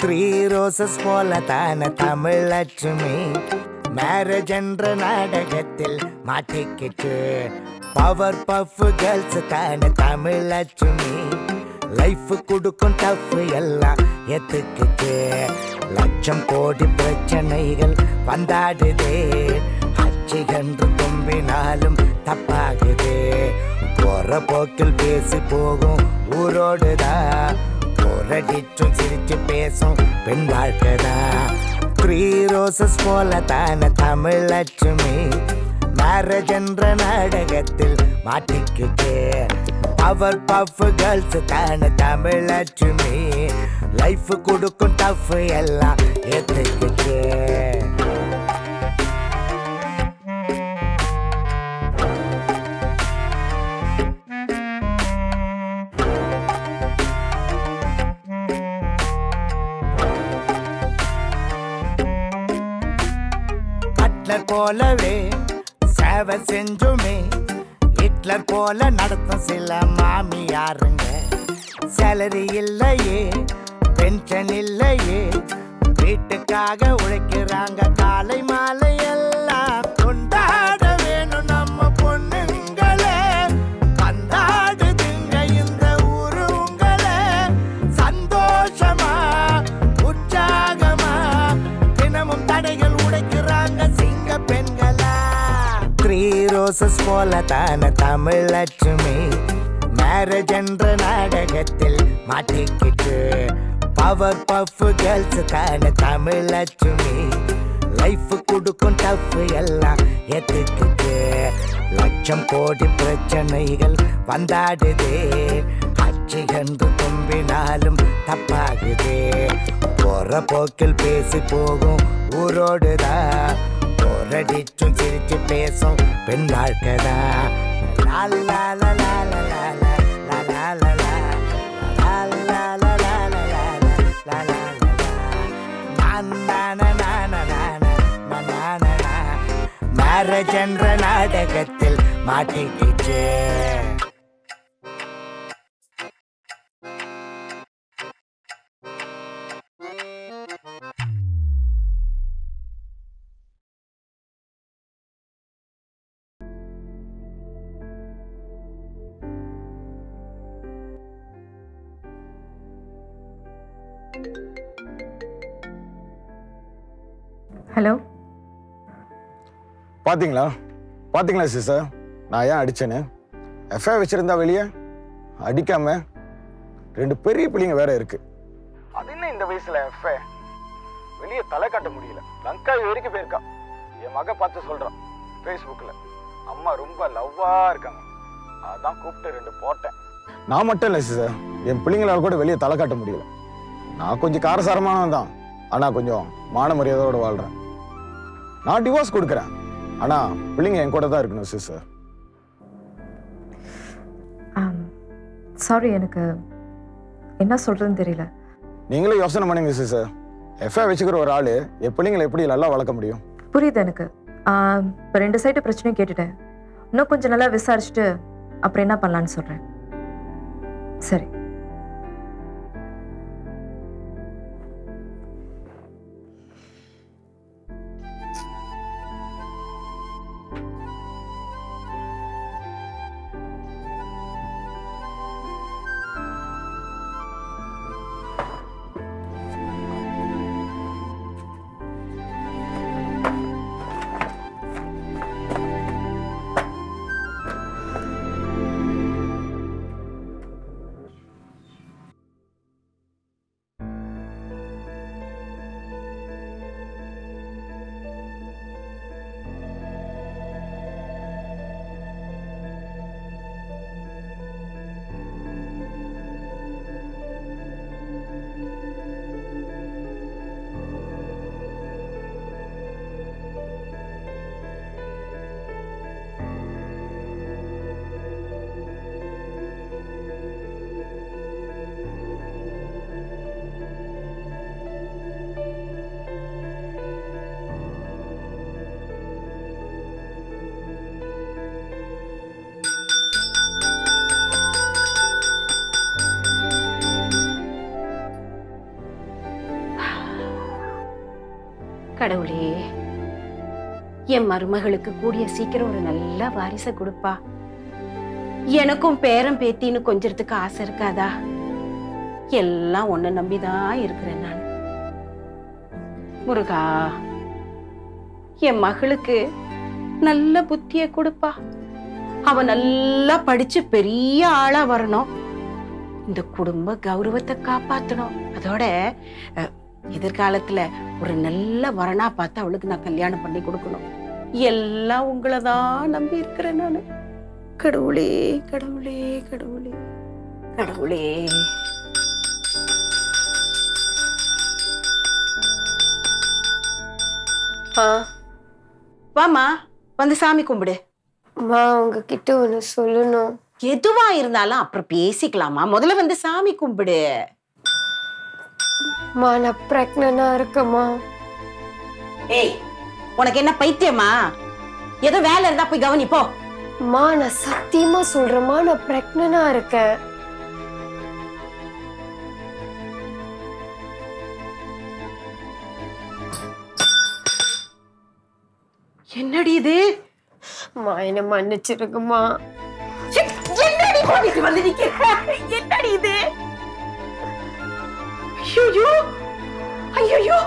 Three roses போல தான Tamil Lakshmi marriage என்ற நாடகத்தில் மாட்டிக்கிட்டு பவர் பஃப் கேர்ள்ஸ் தான தமிழ் லட்சுமி லைஃப் கொடுக்கும் டஃப் எல்லாம் எத்துக்கிட்டு லட்சம் கோடி பிரச்சனைகள் வந்தாடுதே அச்சு என்று தும்பினாலும் தப்பாகுது போற போக்கில் பேசி போகும் ஊரோடுதான் போரடிச்சும் சிரிச்சு பேசும் பெண் வாழ்க்கைதான் த்ரீ ரோசஸ் போல தான தமிழ் லட்சுமி மேரேஜ் என்ற நாடகத்தில் மாட்டிக்கிட்டு பவர் பஃப் கேர்ள்ஸ் தான தமிழ் லட்சுமி லைஃப் கொடுக்கும் டஃப் எல்லாம் ஏத்துக்கிட்டு போலவே சேவை செஞ்சுமே ஹிட்லர் போல நடத்தும் சில மாமியாருங்க சேலரி இல்லையே பென்ஷன் இல்லையே வீட்டுக்காக உழைக்கிறாங்க காலை மாலை எல்லாம் கொண்டாட வேணும் நம்ம பொண்ணுங்களே கண்டாடுதுங்க இந்த ஊரு உங்களே சந்தோஷமா உற்சாகமா தினமும் தடைகள் உடைக்கிறாங்க பெண்களா த்ரீ ரோசஸ் போல தான தமிழ் லட்சுமி மேரேஜ் என்ற நாடகத்தில் மாட்டிக்கிட்டு பவர் பஃப் கேர்ள்ஸ் தான தமிழ் லட்சுமி லைஃப் கொடுக்கும் டஃப் எல்லாம் ஏத்துக்கிட்டு லட்சம் கோடி பிரச்சனைகள் வந்தாடுதே அச்சு என்று தும்பினாலும் தப்பாகுதே போற போக்கில் பேசி போகும் ஊரோடுதான் போரடிச்சும் சிரிச்சு பேசும் பெண் வாழ்க்கைதான் மேரேஜ் என்ற நாடகத்தில் மாட்டிக்கிச்சு ஹலோ பாத்தீங்களா சிஸ்டர் நான் ஏன் அடிச்சேன்னு எஃப்ஐ வச்சிருந்தா வெளியே அடிக்காம ரெண்டு பெரிய பிள்ளைங்க வேற இருக்கு அது என்ன இந்த வயசுல எஃப்ஐ வெளியே தலை காட்ட முடியல லங்கா வரைக்கும் போயிருக்கா என் மக பார்த்து சொல்றான் ஃபேஸ்புக்ல அம்மா ரொம்ப லவ்வா இருக்காங்க அதான் கூப்பிட்டு ரெண்டு போட்டேன் நான் மட்டும் இல்லை சிஸ்டர் என் பிள்ளைங்களால கூட வெளியே தலை காட்ட முடியல நான் கொஞ்சம் காரசாரமானவன் தான் ஆனா கொஞ்சம் மான மரியாதையோட வாழ்றேன் நான் டிவோர்ஸ் கொடுக்குறேன் ஆனா பிள்ளைங்க என் கூட தான் இருக்கணும் சிஸ்டர் சாரி எனக்கு என்ன சொல்றதுன்னு தெரியல நீங்களே யோசனை பண்ணுங்க சிஸ்டர் எஃப்ஐ வச்சுக்கிற ஒரு ஆளு என் பிள்ளைங்களை எப்படி நல்லா வளர்க்க முடியும் புரியுது எனக்கு இப்போ ரெண்டு சைடு பிரச்சனையும் கேட்டுட்டேன் இன்னும் கொஞ்சம் நல்லா விசாரிச்சுட்டு அப்புறம் என்ன பண்ணலான்னு சொல்றேன் சரி கடவுளே, என் மருமகளுக்கு கூடிய சீக்கிரம் ஒரு நல்ல வாரிசை கொடுப்பா. எனக்கும் பேரம் பேத்தின்னு கொஞ்சத்துக்கு ஆசை இருக்காதா? எல்லாம் ஒன்ன நம்பிதான் இருக்கிறேன் நான். முருகா, என் மகளுக்கு நல்ல புத்திய கொடுப்பா. அவ நல்லா படிச்சு பெரிய ஆளா வரணும். இந்த குடும்ப கௌரவத்தை காப்பாத்தணும். அதோட எதிர்காலத்துல ஒரு நல்ல வரனா பார்த்து அவளுக்கு நான் கல்யாணம் பண்ணி கொடுக்கணும். எல்லாம் உங்களதான் நம்பி இருக்கிறேன் நானு. கடவுளே கடவுளே கடவுளே கடவுளே. வாமா, வந்து சாமி கும்பிடு. அம்மா, உங்ககிட்ட ஒண்ணு சொல்லணும். எதுவா இருந்தாலும் அப்புறம் பேசிக்கலாமா, முதல்ல வந்து சாமி கும்பிடு. அம்மா, நான் பிரெக்னண்டா இருக்கேம்மா. ஏய், உனக்கு என்ன பைத்தியமா? ஏதோ வேலை இருந்தா போய் கவனிப்போ. அம்மா, நான் சத்தியமா சொல்றேம்மா, நான் பிரெக்னண்டா இருக்கேன். என்னடி இது? அம்மா, என்ன மன்னிச்சிருக்குமா. என்னடி போயிட்டு வந்து நிக்கிற? என்னடி இது? ஐயோ ஐயோ,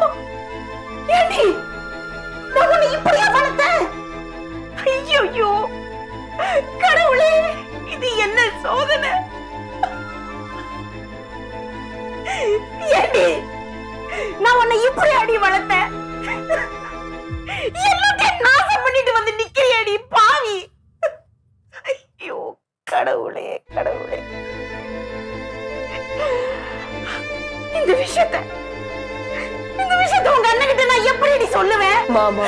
ஏண்டி நான் உன்னை இப்படியா வளர்த்தேன்? ஐயோ கடவுளே, இது என்ன சோதனை? ஏண்டி நான் உன்னை இப்படி அடி வளர்த்தேன்? எல்லாத்தையும் நாசம் பண்ணிட்டு வந்து நிக்கிறியடி பாவி. ஐயோ கடவுளே கடவுளே, இந்த விஷயத்தை உங்க அண்ணன்கிட்ட நான் எப்படி சொல்லுவேன்? மாமா,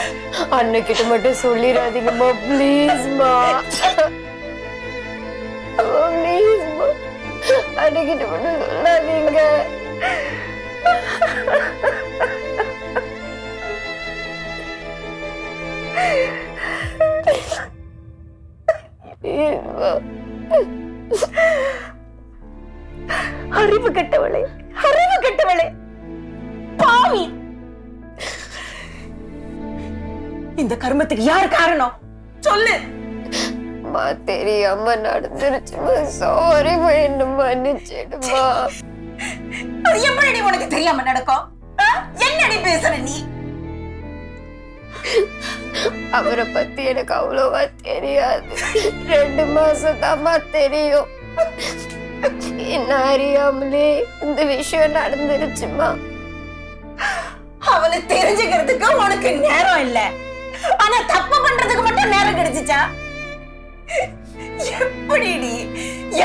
அண்ணன்கிட்ட மட்டும் சொல்லிடாதீங்கம்மா, ப்ளீஸ்மா. ப்ளீஸ்மா, அண்ணன்கிட்ட மட்டும் சொல்லாதீங்க. அறிவு கெட்டவளே, அறிவு கெட்டவளே, பாவி. இந்த கர்மத்துக்கு யார் காரணம் சொல்லு. அம்மா, தெரியாம நடந்துருச்சுமா, சாரிமா, என்ன மன்னிச்சிடுமா. அது எப்படி உனக்கு தெரியாம நடக்கும்? என்னடி பேசுற நீ? அவரை பத்தி எனக்கு அவ்வளவா தெரியாது. 2 மாசம் தாமா தெரியும். என்ன அறியாமலே இந்த விஷயம் நடந்துருச்சுமா. அவளை தெரிஞ்சுக்கிறதுக்கு உனக்கு நேரம் இல்ல, ஆனா தப்பு பண்றதுக்கு மட்டும் நேரம் கிடைச்சிச்சா?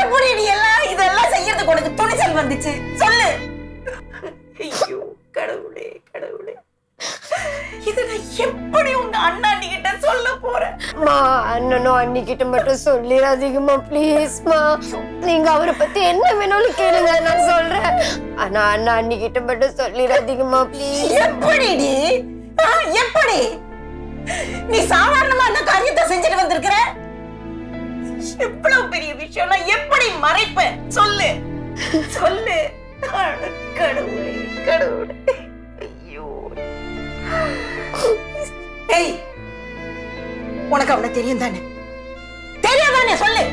எப்படி எல்லாம் இதெல்லாம் செய்யறதுக்கு உனக்கு துணிச்சல் வந்துச்சு சொல்லு. ஐயோ கடவுளே கடவுளே, இத நான் எப்படி உங்க அண்ணாண்டி கிட்ட சொல்ல போறேன்? அண்ணனும் அண்ணிக்கிட்ட மட்டும் சொல்லிடாதீங்கம்மா, பிளீஸ்மா. நீங்க அவரை பத்தி என்ன வேணாலும் கேளுங்க, நான் சொல்றேன். ஆனா அண்ணா அண்ணிக்கிட்ட மட்டும் சொல்லிடாதீங்கம்மா, பிளீஸ். எப்படிடி? எப்படி நீ சாதாரணமா அந்த காரியத்தை செஞ்சுட்டு வந்திருக்கிற? இவ்வளவு பெரிய விஷயம் நான் எப்படி மறைப்பேன் சொல்லு சொல்லு. கடவுளே கடவுளே, ஐயோ. ஏய், உனக்கு அவனை தெரியும் தானே? தெரியாதானே சொல்லு.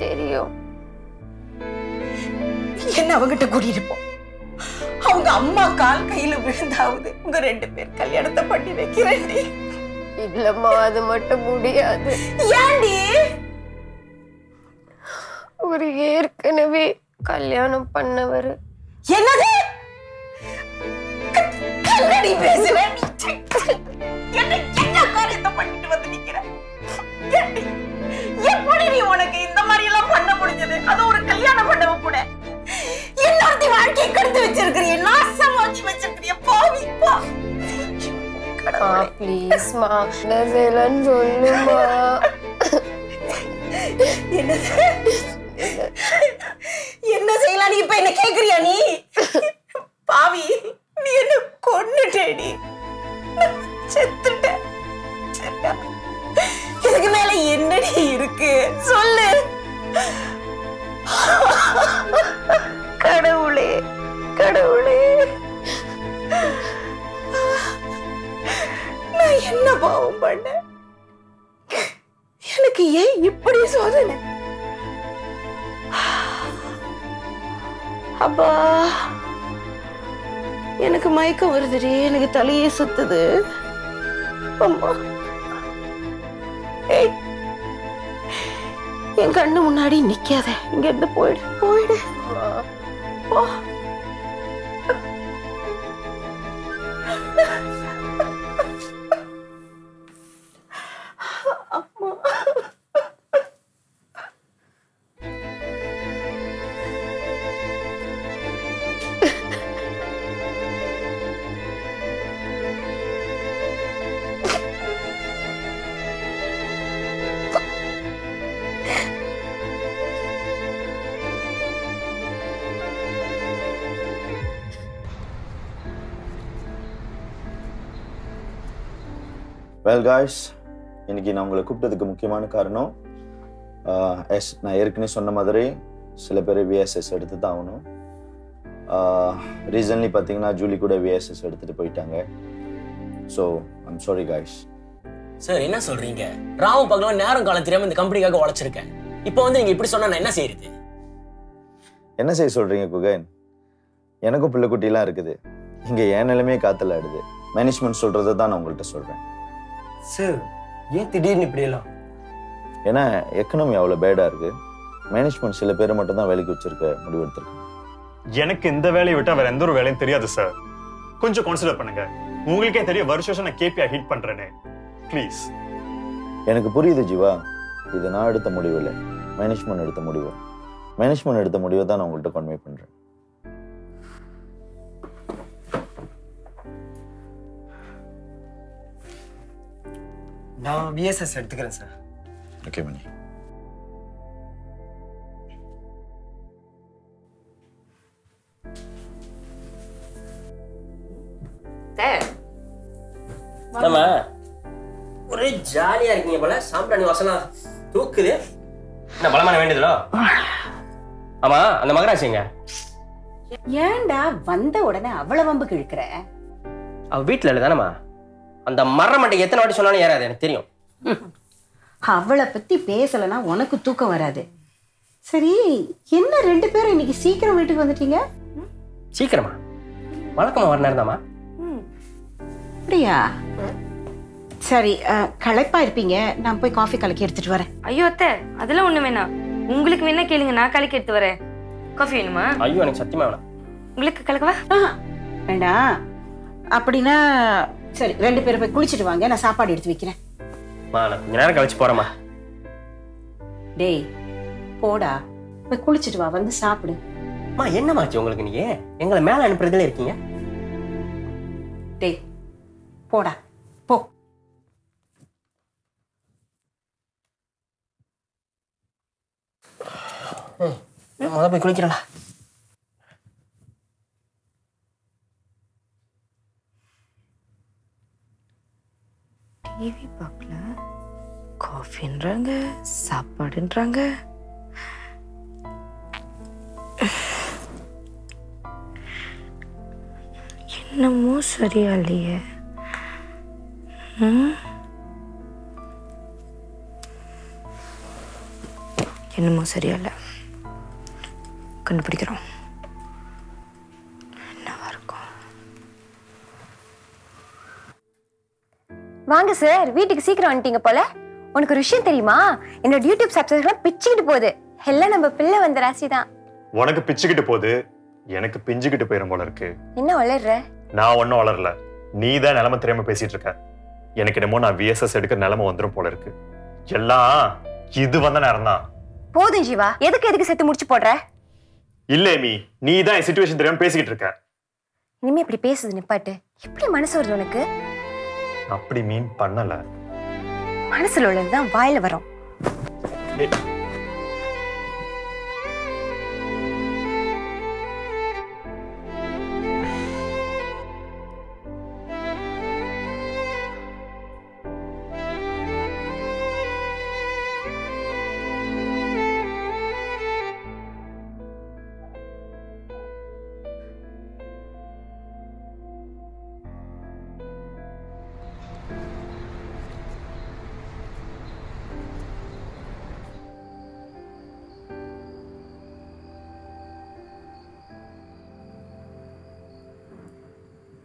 தெரியும். என்ன அவங்கிட்ட கூட்டிட்டு போ. அவங்க அம்மா கால் கையில விழுந்தாவது உங்க 2 பேர் கல்யாணத்தை பண்ணி வைக்கிறேன்டி. இல்லம்மா, அது மட்டும் முடியாது. ஏண்டி? ஒரு ஏற்கனவே கல்யாணம் பண்ணவரு. என்னது? கல்லடி பேசுவேன். என்ன காரியத்தை பண்ணிட்டு வந்து நிக்கிற? எப்படி நீ உனக்கு இந்த மாதிரி எல்லாம் பண்ண முடிஞ்சது? அது ஒரு கல்யாணம் பண்ணவ கூட எல்லாத்தையும் வாழ்க்கையை கெடுத்து வச்சிருக்கிறிய, நாசமாக்கி வச்சிருக்கிறிய பாவி. ப்ளீஸ்மா, என்ன செய்யலன்னு சொல்லுமா. என்ன செய்யலாம்? இப்ப என்ன கேக்குறியா நீ? பாவி, நீ என்ன கொன்னுட்டேடி, செத்துட்ட. இதுக்கு மேல என்னடி இருக்கு சொல்லு. கடவுளே கடவுளே, அப்பா எனக்கு மயக்கம் வருதுடி, எனக்கு தலையே சுத்துது. அம்மா ஏய், என் கண்ணு முன்னாடி நிக்காத, இங்க இருந்து போயிடு போயிடு. போ. வெல் காய்ஸ், இன்னைக்கு நான் உங்களை கூப்பிட்டதுக்கு முக்கியமான காரணம், நான் ஏற்கனவே சொன்ன மாதிரி சில பேர் விஎஸ்எஸ் எடுத்து தான் ஆகணும். ரீசன்லி பார்த்தீங்கன்னா ஜூலி கூட விஎஸ்எஸ் எடுத்துட்டு போயிட்டாங்க. So I'm sorry guys. Sir என்ன சொல்றீங்க? ராவும் பகலும் நேரம் காலம் தெரியாம இந்த கம்பெனிக்காக உழைச்சிருக்கேன். இப்போ வந்து நீங்க இப்படி சொன்னா நான் என்ன செய்யறது? என்ன செய்ய சொல்றீங்க குகன்? எனக்கும் பிள்ளைக்குட்டிலாம் இருக்குது. இங்கே என் நிலைமையே காத்துல ஆடுது. மேனேஜ்மெண்ட் சொல்றதை தான் நான் உங்கள்கிட்ட சொல்றேன். சார் ஏன் திடீர்னு இப்படி எல்லாம்? ஏன்னா எக்கனாமி அவ்வளோ பேடா இருக்கு. மேனேஜ்மெண்ட் சில பேரை மட்டும் தான் வேலைக்கு வச்சிருக்க முடிவெடுத்திருக்கேன். எனக்கு இந்த வேலையை விட்டு வேற எந்த ஒரு வேலையும் தெரியாது சார். கொஞ்சம் கன்சிடர் பண்ணுங்க. உங்களுக்கே தெரியும் வருஷம் நான் கேபிஐ ஹிட் பண்றேன்னு. ப்ளீஸ். எனக்கு புரியுது ஜீவா, இது நான் எடுத்த முடிவு இல்லை, மேனேஜ்மெண்ட் எடுத்த முடிவு. மேனேஜ்மெண்ட் எடுத்த முடிவை தான் நான் உங்கள்கிட்ட கன்வே பண்றேன். நான் விஎஸ்எஸ் எடுத்துக்கிறேன் சார். ஓகே மணி. நம்ம ஒரே ஜாலியா இருக்கீங்க போல. சாம்பிராணி வாசலாம் தூக்குது. என்ன பலமான வேண்டியதுலோ? ஆமா, அந்த மகராசிங்க ஏன்டா வந்த உடனே அவ்வளவு வம்புக்கு இழுக்கிற? அவ வீட்டுல இல்ல தானம்மா. அந்த மர மண்டைக்கு எத்தனை வாட்டி சொன்னாலும் ஏறாது, எனக்கு தெரியும். அவளை பத்தி பேசலன்னா உனக்கு தூக்கம் வராது. சரி, என்ன ரெண்டு பேரும் இன்னைக்கு சீக்கிரம் வீட்டுக்கு வந்துட்டீங்க? சீக்கிரமா? வழக்கமா வர நேரம் தாமா. அப்படியா? சரி, களைப்பா இருப்பீங்க, நான் போய் காஃபி கலக்கி எடுத்துட்டு வரேன். ஐயோ அத்தை, அதெல்லாம் ஒண்ணு வேணாம். உங்களுக்கு வேணா கேளுங்க, நான் கலக்கி எடுத்து வரேன். காஃபி வேணுமா? ஐயோ எனக்கு சத்தியமா வேணாம். உங்களுக்கு கலக்கவா? வேண்டாம். அப்படின்னா சரி, ரெண்டு பேரும் போய் குளிச்சுட்டு வாங்க, நான் சாப்பாடு எடுத்து வைக்கிறேன். நான் கொஞ்ச நேரம் கழிச்சு போறேம்மா. டேய் போடா, போய் குளிச்சுட்டு வா, வந்து சாப்பிடு. அம்மா என்னமாச்சு உங்களுக்கு? நீங்க எங்களை மேல அனுப்புறதுல இருக்கீங்க. டேய் போடா போ. முத போய் குளிக்கிறா. டிவி பார்க்கல, காஃபின்றாங்க, சாப்பாடுன்றாங்க. என்னமோ சரியா இல்லையே. என்னமோ சரியா இல்லை, கண்டுபிடிக்கிறோம். என்னவா இருக்கும்? வாங்க சார், வீட்டுக்கு சீக்கிரம் வந்துட்டீங்க போல. உனக்கு ஒரு விஷயம் தெரியுமா? என்னோட யூடியூப் சப்ஸ்கிரைபர் பிச்சுக்கிட்டு போகுது. எல்லாம் நம்ம பிள்ளை வந்த ராசி தான். உனக்கு பிச்சுக்கிட்டு போகுது, எனக்கு பிஞ்சுக்கிட்டு போயிரும் போல இருக்கு. என்ன வளர்ற? நான் ஒன்னும் வளரல, நீ தான் நிலைமை தெரியாம பேசிட்டு இருக்க. எனக்கு என்னமோ நான் விஎஸ்எஸ் எடுக்கிற நிலைமை வந்துடும் போல இருக்கு. எல்லாம் இது வந்த நேரம் தான். போதும் ஜீவா, எதுக்கு செத்து முடிச்சு போடுற? இல்ல மீ, நீ தான் என் சிச்சுவேஷன் தெரியாம பேசிக்கிட்டு இருக்க. இனிமே இப்படி பேசுது நிப்பாட்டு. எப்படி மனசு வருது உனக்கு? அப்படி மீன் பண்ணல. மனசுல உள்ளதுதான் வாயில வரும்.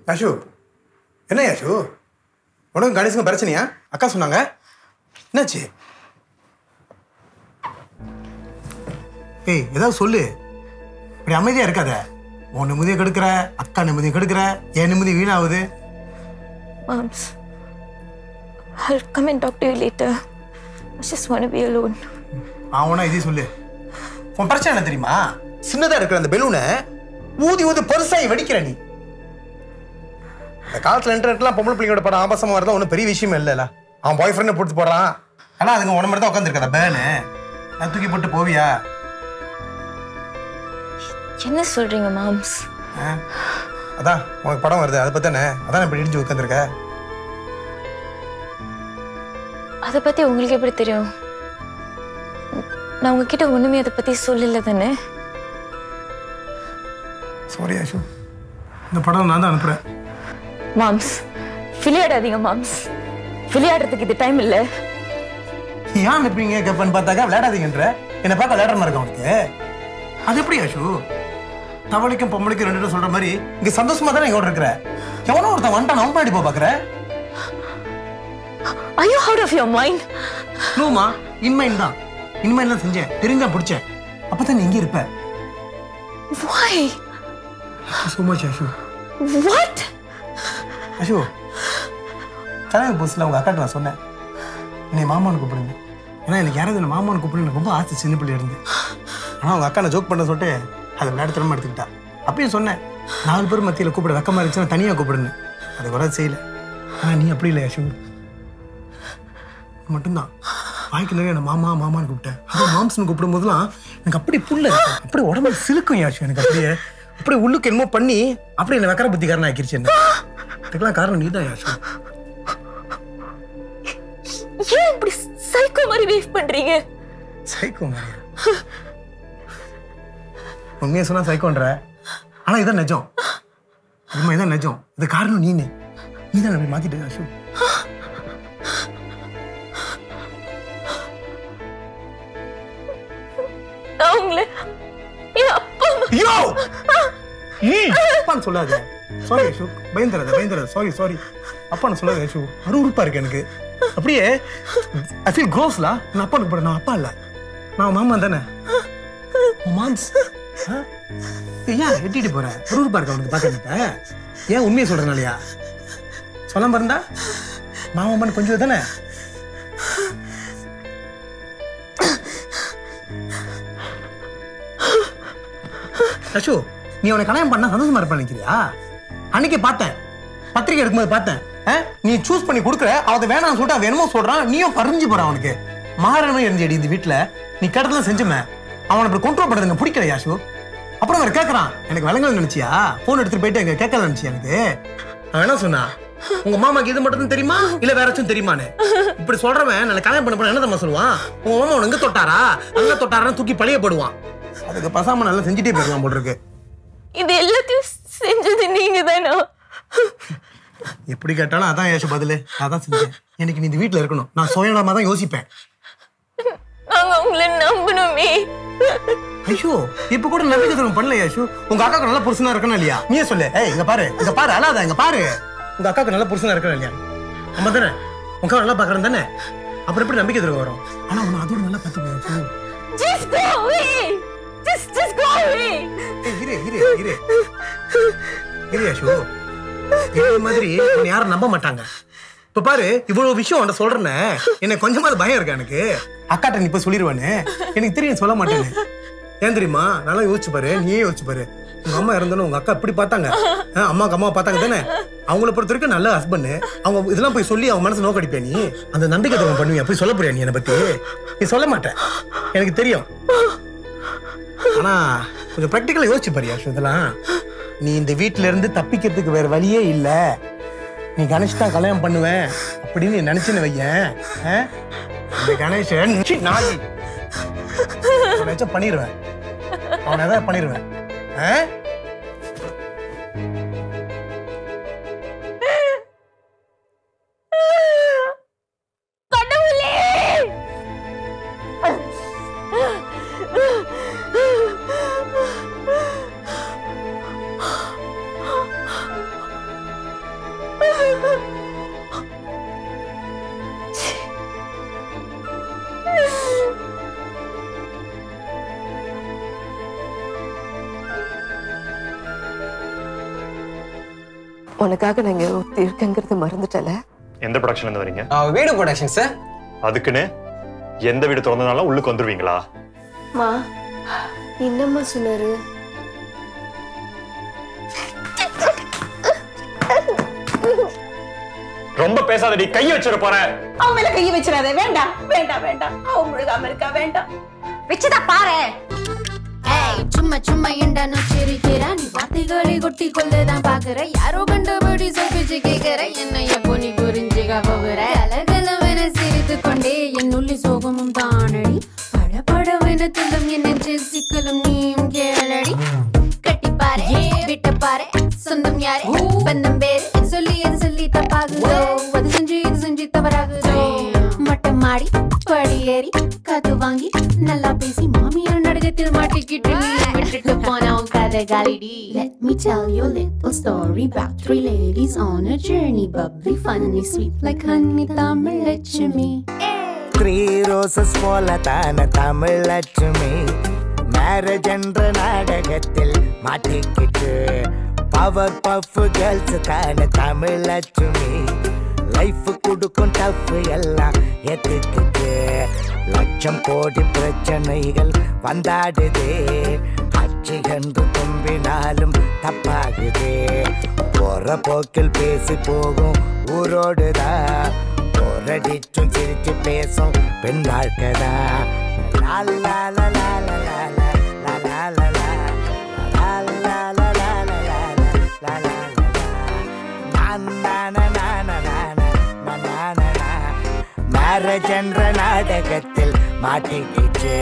யாஷு, என்ன யாஷு, உனக்கு கணேசுங்க பிரச்சனையா? அக்கா சொன்னாங்க, என்னாச்சு? ஏய், ஏதாவது சொல்லு. இப்படி அமைதியா இருக்காத. உன் நிம்மதியை கெடுக்கிற, அக்கா நிம்மதியை கெடுக்கிற, என் நிம்மதி வீணாகுது. Moms, I'll come and talk to you later. I just want to be alone. அவனா இதே சொல்லு. உன் பிரச்சனை என்ன தெரியுமா? சின்னதா இருக்கிற அந்த பெலூனை ஊதி ஊதி பெருசாகி வெடிக்கிற நீ. இந்த காலத்துல இன்டர்நெட்லாம் பொம்பளை பிள்ளைங்களோட படம் ஆபாசமா வரதா ஒன்றும் பெரிய விஷயமே இல்லைல்ல. அவன் பாய் ஃப்ரெண்டை போட்டு போடுறான். ஆனா அதுங்க உன மாதிரி தான் உட்காந்துருக்கா பேனு. நான் தூக்கி போட்டு போவியா? என்ன சொல்றீங்க மாம்ஸ்? அதான் உனக்கு படம் வருது, அதை பத்தானே, அதான் இப்படி இடிஞ்சு உட்காந்துருக்க. அதை பத்தி உங்களுக்கு எப்படி தெரியும்? நான் உங்ககிட்ட ஒண்ணுமே அதை பத்தி சொல்லல தானே. சாரி ஆஷு, இந்த படம் நான் தான் அனுப்புறேன். மாம்ஸ், விளையாடாதீங்க மாம்ஸ். விளையாடுறதுக்கு இது டைம் இல்ல. ஏன் அனுப்புறீங்க கேப்பன்னு பார்த்தாக்கா விளையாடாதீங்கன்ற. என்னை பார்க்க விளையாடுற மாதிரி இருக்கும் உனக்கு. அது எப்படி ஆஷு? தவளைக்கும் பொம்பளைக்கும் ரெண்டு சொல்ற மாதிரி இங்க சந்தோஷமா தானே எங்க இருக்கிற. எவனோ ஒருத்தன் வந்துட்டான், நம்ம பாடி பாக்குற. Are you out of your mind? நோமா, இன்மைன் தான். இன்மைன் தான் செஞ்சேன், தெரிஞ்சா பிடிச்சேன். அப்பதான் நீ இங்க இருப்ப. Why? So much Ashu. What? Ashu, கல்யாணம் புதுசுல உங்க அக்காட்ட நான் சொன்னேன், என்னை மாமான்னு கூப்பிடுங்க. ஏன்னா எனக்கு யாராவது என்ன மாமான்னு கூப்பிடுன்னு ரொம்ப ஆசை சின்ன பிள்ளை இருந்து. ஆனா அவங்க அக்கா நான் ஜோக் பண்ண சொல்லிட்டு அதை விளையாட்டுத்தனமா எடுத்துக்கிட்டா. அப்பயும் சொன்னேன், 4 பேர் மத்தியில் கூப்பிட வெக்கமா இருந்துச்சுன்னா தனியா கூப்பிடுன்னு. அது கூட செய்யல. ஆனா நீ அப்படி இல்லை ஆஷு. மட்டும்தான் வாய்க்கு நிறைய நான் மாமா மாமான்னு கூப்பிட்டேன். அப்புறம் மாம்ஸ்னு கூப்பிடும் போதெல்லாம் எனக்கு அப்படி புல்ல அப்படி உடம்பு சிலுக்கும் யாஷு. எனக்கு அப்படியே உள்ளுக்கு என்னமோ பண்ணி அப்படி என்ன வெக்கர புத்திக்காரன் ஆக்கிருச்சு. என்ன அதுக்கெல்லாம் காரணம் நீ தான் யாஷு. ஏன் இப்படி சைக்கோ மாதிரி வேவ் பண்றீங்க? சைக்கோ மாதிரி? உண்மையை சொன்னா சைக்கோன்ற. ஆனா இதான் நிஜம். இதான் நிஜம். இது காரணம் நீ தான் அப்படி மாத்திட்டு ஆஷு. அப்பான்னு சொல்லாத. சாரி ஆஷு, பயந்துறாத. சாரி அப்பான்னு சொல்லாத ஆஷு. அருவருப்பா இருக்கு எனக்கு. அப்படியே ஐ ஃபீல் க்ரோஸ்லா. நான் அப்பா கூப்பிட, நான் அப்பா இல்ல, நான் மாமா தானே. மாம்ஸ் ஏன் எட்டிட்டு போற? அருவருப்பா இருக்க அவனுக்கு பாக்க. ஏன் உண்மையை சொல்றனாலயா? சொல்லாம இருந்தா மாமான்னு கொஞ்சம் தானே. அஷு, நீ அவனை கல்யாணம் பண்ணா சந்தோஷமா இருப்பா நினைக்கிறியா? அன்னைக்கு பார்த்தேன், பத்திரிக்கை எடுக்கும்போது பார்த்தேன். நீ சூஸ் பண்ணி கொடுக்குற, அதை வேணாம்னு சொல்லிட்டு வேணுமோ சொல்றான். நீயும் பறிஞ்சு போற. அவனுக்கு மகாராணி இருந்துடி இந்த வீட்டுல. நீ கேட்டதெல்லாம் செஞ்சுமே. அவனை இப்படி கண்ட்ரோல் பண்றது பிடிக்கல யாஷு. அப்புறம் வேற கேட்கறான், எனக்கு விலங்கல் நினைச்சியா? போன் எடுத்துட்டு போயிட்டு எங்க கேட்கல நினைச்சியா? எனக்கு அவன் என்ன சொன்னா, உங்க மாமாக்கு இது மட்டும் தெரியுமா இல்ல வேற ஏதாச்சும் தெரியுமான்னு இப்படி சொல்றவன் நான் கல்யாணம் பண்ண போன என்ன தெரியுமா சொல்லுவான்? உங்க மாமா உனக்கு தொட்டாரா அங்க தொட்டாரான்னு தூக்கி பழைய போடுவான். அதுக்கு பசாம நல்லா செஞ்சுட்டே போயிடலாம் போல் இருக்கு. இது எல்லாத்தையும் செஞ்சது நீங்க தானா? எப்படி கேட்டாலும் அதான் ஏசு பதிலு. அதான் செஞ்சேன். எனக்கு நீ இந்த வீட்டுல இருக்கணும். நான் சுயநலமா தான் யோசிப்பேன். நாங்க உங்களை நம்பணுமே. ஐயோ, இப்ப கூட நம்பிக்கை தரும் பண்ணல யாஷு. உங்க அக்காக்கு நல்ல புருஷனா இருக்கணும் இல்லையா? நீயே சொல்லு. ஏய் இங்க பாரு அழாத. இங்க பாரு, உங்க அக்காக்கு நல்ல புருஷனா இருக்கணும் இல்லையா? நம்ம தானே உங்க நல்லா பாக்குறேன் தானே. அப்புறம் எப்படி நம்பிக்கை தரும் வரும்? ஆனா உன்னை அதோட நல்லா பார்த்து Just go away. Just go away. இரு யாஷு. இதே மாதிரி உன்னை யாரும் நம்ப மாட்டாங்க. இப்ப பாரு, இவ்வளவு விஷயம் உன்ட சொல்றேன்னு எனக்கு கொஞ்சமாவது பயம் இருக்கா? எனக்கு அக்காட்ட நீ இப்ப சொல்லிடுவானு எனக்கு தெரியும், சொல்ல மாட்டேன்னு. ஏன் தெரியுமா? நல்லா யோசிச்சு பாரு, நீயே யோசிச்சு பாரு. உங்க அம்மா இருந்தாலும் உங்க அக்கா இப்படி பார்த்தாங்க. அம்மாக்கு அம்மா பார்த்தாங்க தானே. அவங்கள பொறுத்த வரைக்கும் நல்ல ஹஸ்பண்ட். அவங்க இதெல்லாம் போய் சொல்லி அவங்க மனசு நோக்கடிப்பே. நீ அந்த நம்பிக்கை தவம் பண்ணுவியா? போய் சொல்ல போறியா நீ என்னை பத்தி? நீ சொல்ல மாட்டேன், எனக்கு தெரியும். ஆனா கொஞ்சம் பிராக்டிக்கலா யோசிச்சு பாரு யாஷு. இதெல்லாம் நீ இந்த வீட்டுல இருந்து தப்பிக்கிறதுக்கு வேற வழியே இல்ல. நீ கணேஷ் தான் கல்யாணம் பண்ணுவேன் அப்படின்னு நினைச்சுன்னு வையேன். இந்த கணேசன் நாய் பண்ணிடுவேன். அவனை ஏதாவது பண்ணிடுவேன். உனக்காக நான் இங்க ஒருத்தி இருக்கேங்கிறது மறந்துட்டல. எந்த ப்ரொடக்ஷன்ல இருந்து வரீங்க? வீடு ப்ரொடக்ஷன் சார். அதுக்குன்னு எந்த வீடு திறந்தனாலும் உள்ளுக்கு வந்துருவீங்களா? மா என்னம்மா சொன்னாரு? ரொம்ப பேசாதடி, கையை வச்சிட போறேன். அவன் மேல கையை வச்சிடாதே. வேண்டாம் வேண்டாம் வேண்டாம். அவன் முழுகாம இருக்கா. வேண்டாம். வச்சுதா பாரு. சும்மா சும்மா எண்டானோ சிரிக்கிறா. நீ வார்த்தைகளை கொட்டி கொள்ளதான் பாக்குற. யாரோ கண்டபடி சொல்பிச்சு கேட்கிற. என்ன எப்போ நீ புரிஞ்சுக்க போகிற? கலகலவென சிரித்து கொண்டே என் உள்ளி சோகமும் தானடி. படபடவென துள்ளும் என் நெஞ்சில் சிக்கலும் நீயும் கேளடி. கட்டிப்பாரு விட்டப்பாரு சொந்தம் யாரு பந்தம் பேரு சொல்லி அது சொல்லி தப்பாகுதோ. அது செஞ்சு இது செஞ்சு தவறாகுதோ. மட்டம் மாடி படி ஏறி கது வாங்கி நல்லா பேசி மாமியார் நடுகத்தில் மாட்டிக்கிட்டு நீ விட்டுட்டு போனோம் கதை காலிடி. Let me tell you a little story about 3 ladies on a journey. Bubbly, funny, sweet like honey, Tamil Lakshmi. 3 roses போல தான தமிழ் லட்சுமி. மேரேஜ் என்ற நாடகத்தில் மாட்டிக்கிட்டு பவர் பஃப் கேர்ள்ஸ் தான தமிழ் லட்சுமி. லைஃப் கொடுக்கும் டஃப் எல்லாம் ஏத்துக்கிட்டு லட்சம் கோடி பிரச்சனைகள் வந்தாடுதே. அச்சு என்று தும்பினாலும் தப்பாகுதே. போற போக்கில் பேசி போகும் ஊரோடுதான். போரடிச்சும் சிரிச்சு பேசும் பெண் வாழ்க்கைதா. மேரேஜ் என்ற நாடகத்தில் மாட்டிக்கிச்சு.